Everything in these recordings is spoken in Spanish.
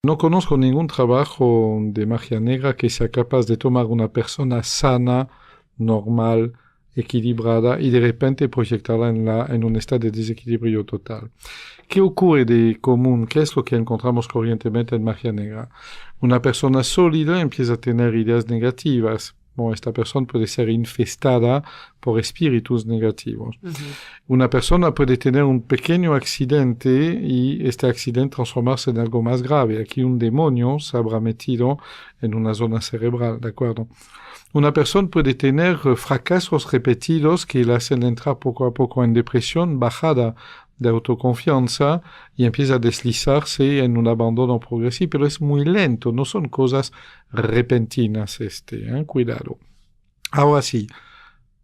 No conozco ningún trabajo de magia negra que sea capaz de tomar una persona sana, normal, equilibrada y de repente proyectarla en un estado de desequilibrio total. ¿Qué ocurre de común? ¿Qué es lo que encontramos corrientemente en magia negra? Una persona sólida empieza a tener ideas negativas. Bueno, esta persona puede ser infestada por espíritus negativos. Una persona puede tener un pequeño accidente y este accidente transformarse en algo más grave. Aquí un demonio se habrá metido en una zona cerebral, ¿de acuerdo? Una persona puede tener fracasos repetidos que le hacen entrar poco a poco en depresión, bajada de autoconfianza y empieza a deslizarse en un abandono progresivo, pero es muy lento, no son cosas repentinas, cuidado. Ahora sí,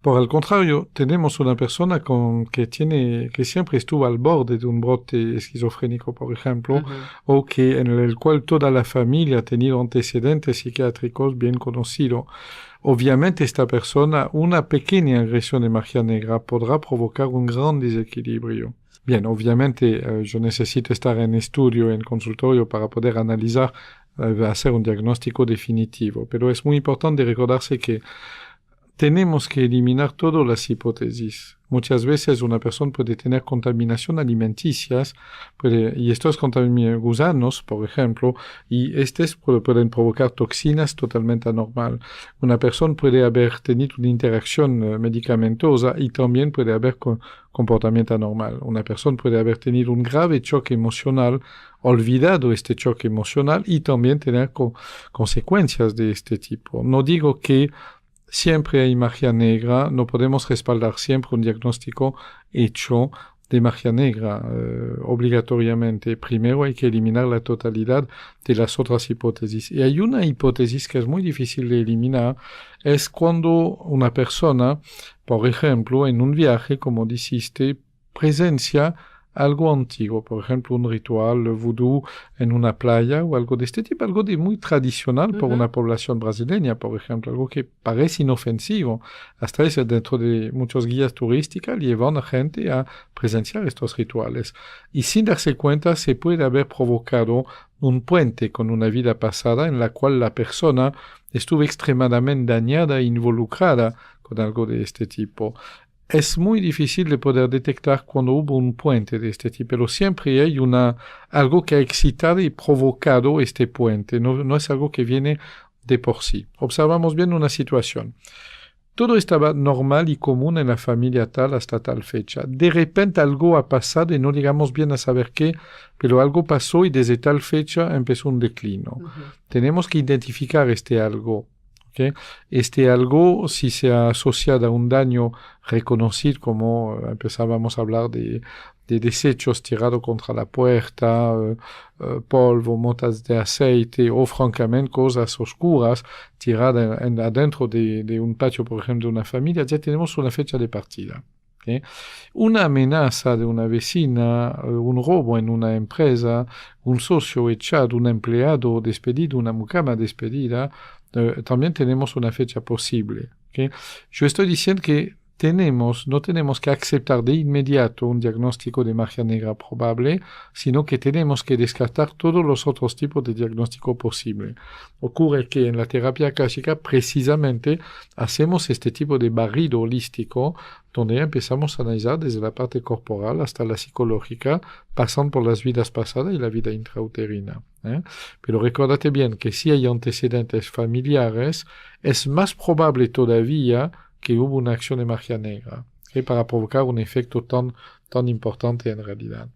por el contrario, tenemos una persona que siempre estuvo al borde de un brote esquizofrénico, por ejemplo, o que en el cual toda la familia ha tenido antecedentes psiquiátricos bien conocidos. Obviamente esta persona, una pequeña agresión de magia negra podrá provocar un gran desequilibrio. Bien, obviamente yo necesito estar en estudio, en consultorio para poder analizar, hacer un diagnóstico definitivo, pero es muy importante recordarse que tenemos que eliminar todas las hipótesis. Muchas veces una persona puede tener contaminación alimenticia, y estos gusanos, por ejemplo, y estos pueden provocar toxinas totalmente anormal. Una persona puede haber tenido una interacción medicamentosa y también puede haber comportamiento anormal. Una persona puede haber tenido un grave choque emocional, olvidado este choque emocional y también tener consecuencias de este tipo. No digo que siempre hay magia negra, no podemos respaldar siempre un diagnóstico hecho de magia negra obligatoriamente. Primero hay que eliminar la totalidad de las otras hipótesis. Y hay una hipótesis que es muy difícil de eliminar, es cuando una persona, por ejemplo, en un viaje, como dijiste, presencia algo antiguo, por ejemplo, un ritual vudú en una playa o algo de este tipo, algo de muy tradicional por una población brasileña, por ejemplo, algo que parece inofensivo. Hasta eso, dentro de muchos guías turísticos, llevan a gente a presenciar estos rituales. Y sin darse cuenta, se puede haber provocado un puente con una vida pasada en la cual la persona estuvo extremadamente dañada e involucrada con algo de este tipo. Es muy difícil de poder detectar cuando hubo un puente de este tipo, pero siempre hay algo que ha excitado y provocado este puente, no es algo que viene de por sí. Observamos bien una situación. Todo estaba normal y común en la familia tal hasta tal fecha. De repente algo ha pasado y no llegamos bien a saber qué, pero algo pasó y desde tal fecha empezó un declino. Tenemos que identificar este algo. ¿Okay? Este algo, si se ha asociado a un daño reconocido, como empezábamos a hablar de desechos tirados contra la puerta, polvo, motas de aceite o francamente cosas oscuras tiradas adentro de un patio, por ejemplo, de una familia, ya tenemos una fecha de partida. ¿Okay? Una amenaza de una vecina, un robo en una empresa, un socio echado, un empleado despedido, una mucama despedida, también tenemos una fecha posible. ¿Okay? Yo estoy diciendo que no tenemos que aceptar de inmediato un diagnóstico de magia negra probable, sino que tenemos que descartar todos los otros tipos de diagnóstico posible. Ocurre que en la terapia clásica precisamente hacemos este tipo de barrido holístico donde empezamos a analizar desde la parte corporal hasta la psicológica, pasando por las vidas pasadas y la vida intrauterina. Pero recuérdate bien que si hay antecedentes familiares, es más probable todavía que hubo una acción de magia negra, para provocar un efecto tan importante en realidad.